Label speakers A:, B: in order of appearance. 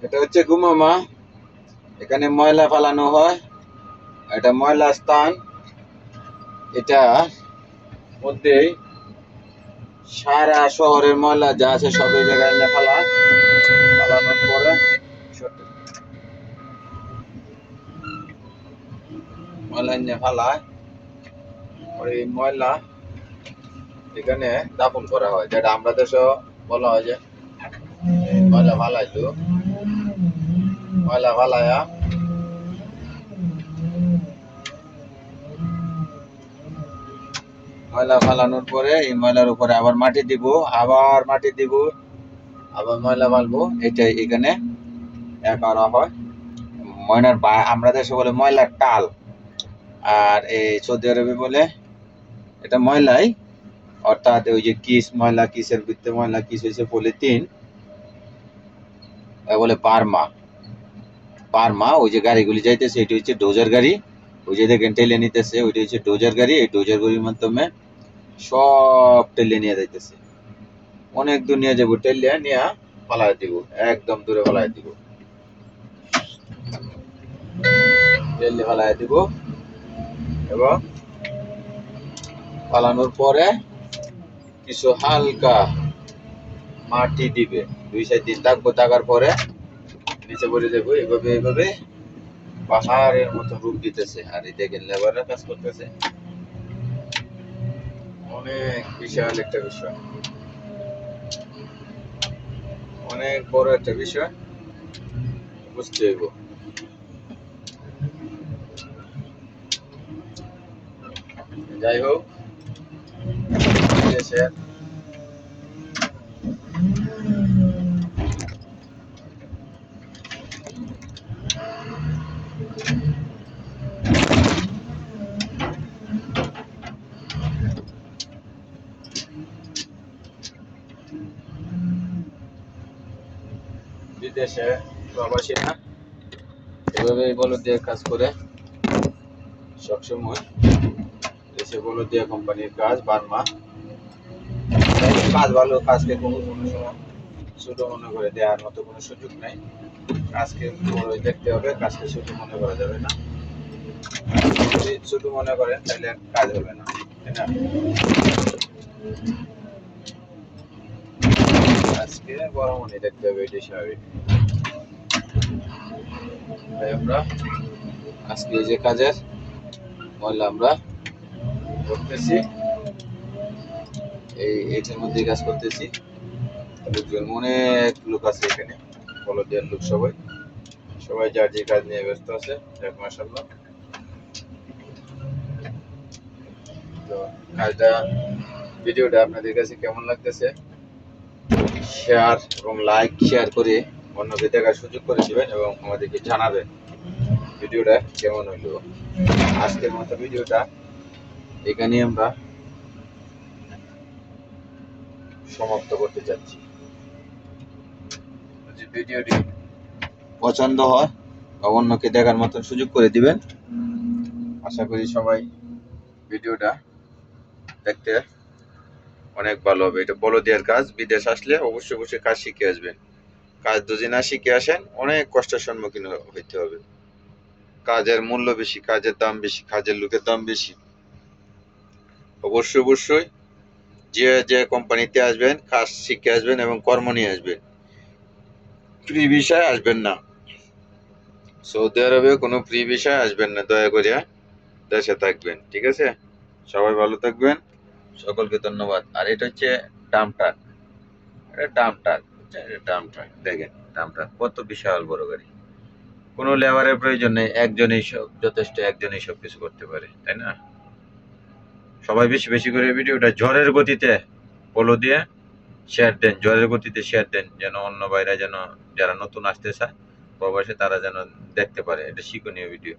A: এটা হচ্ছে গুমামা। এখানে ময়লা ফেলানো হয়, এটা ময়লা স্থান। এটা মধ্যেই সারা শহরের ময়লা যা আছে সব এই জায়গায় এনে ফালানোর পরে ময়লা এনে ফালায়, পরে এই ময়লা এখানে দাপন করা হয়, যেটা আমরা দেশে বলা হয় যে ময়লা ফালাইলো, ময়লা ফালায়া ময়লা ফালানোর পরে এই ময়লার উপরে আবার মাটি দিব, আবার মাটি দিব, আবার ময়লা ফালবো। এটাই এখানে করা হয়। ময়নার আমরা দেশে বলে ময়লার টাল, আর এই সৌদি আরবে বলে এটা ময়লাই, অর্থাৎ ওই যে কিস ময়লা, কিসের ভিতরে ময়লা, কিস হয়েছে পলিথিন, বলে পারমা। পারমা ওই যে গাড়িগুলি যাইতেছে, এটি হচ্ছে ডোজার গাড়ি, ওই যে দেখেন টেলে নিতেছে, ওইটা হচ্ছে ডোজার গাড়ি। এই ডোজার গাড়ির মাধ্যমে সব টেলে নিয়ে যাইতেছে, অনেক দূর নিয়ে যাবো, টেলে নিয়ে পালাই দিব, একদম দূরে পালাই দিব, টেলে পালাই দিব। এবং পালানোর পরে কিছু হালকা মাটি দিবে, 2-4 দিন থাকবো, থাকার পরে নিচে পড়ে যাবো। এইভাবে এইভাবে পাহাড়ের মতো রূপ দিতেছে। আর এই দেখেন লেবাররা কাজ করতেছে, অনেক বিশাল একটা বিষয়, অনেক বড় একটা বিষয়, বুঝতে হইব। যাই হোক, দেশের বিদেশে প্রবাসীরা এভাবে বলদ দিয়ে কাজ করে সবসময়। দেশে বলদ দিয়ে কোম্পানির কাজ বার্মা, কাজ ভালো, কাজকে কোনো সময় ছোট মনে করে দেওয়ার মতো কোনো সুযোগ নাই। কাজকে বড়ই দেখতে হবে, কাজকে ছোট মনে করা যাবে না। যদি ছোট মনে করেন তাহলে কাজ হবে না, তাই না? আজকে বড় মনে দেখতে হবে, এটাই স্বাভাবিক। তাই আমরা আজকে যে কাজের ময়লা আমরা করতেছি, এটার মধ্যে কাজ করতেছি। লোকজন অনেক লোক আছে এখানে, বলদিয়ার লোক, সবাই সবাই যার যে কাজ নিয়ে ব্যস্ত আছে। যাক মাশাআল্লাহ। তো কাজটা, ভিডিওটা আপনাদের কাছে কেমন লাগতেছে, শেয়ার এবং লাইক শেয়ার করে অন্যকে দেখার সুযোগ করে দিবেন এবং আমাদেরকে জানাবেন ভিডিওটা কেমন হইলো। আজকের মতো ভিডিওটা এখানে আমরা সমাপ্ত করতে চাচ্ছি। যদি ভিডিওটি পছন্দ হয় অন্যকে দেখার মতন সুযোগ করে দিবেন। আশা করি সবাই ভিডিওটা দেখতে অনেক ভালো হবে। এটা বলদিয়ার কাজ, বিদেশ আসলে অবশ্যই অবশ্যই কাজ শিখে আসবেন। কাজ যদি না শিখে আসেন অনেক কষ্টের সম্মুখীন হইতে হবে। কাজের মূল্য বেশি, কাজের দাম বেশি, কাজের লোকের দাম বেশি। অবশ্যই অবশ্যই যে যে কোম্পানিতে আসবেন কাজ শিখে আসবেন এবং কর্ম নিয়ে আসবেন, ফ্রি ভিসায় আসবেন না। সৌদি আরবে কোনো ফ্রি ভিসায় আসবেন না, দয়া করে দেশে থাকবেন, ঠিক আছে? সবাই ভালো থাকবেন, সকলকে ধন্যবাদ। আর এটা হচ্ছে ডাম্প ট্রাক, এটা ডাম্প ট্রাক, এটা ডাম্প ট্রাক। দেখেন ডাম্প ট্রাক কত বিশাল বড় গাড়ি, কোনো লেবারের প্রয়োজন নেই, একজনই সব যথেষ্ট, একজনই সব কিছু করতে পারে, তাই না? সবাই বেশি বেশি করে ভিডিওটা ঝড়ের গতিতে ফলো দিয়ে শেয়ার দেন, ঝড়ের গতিতে শেয়ার দেন, যেন অন্য ভাইরা যেন, যারা নতুন আসতে চায় প্রবাসে, তারা যেন দেখতে পারে। এটা শিক্ষণীয় ভিডিও।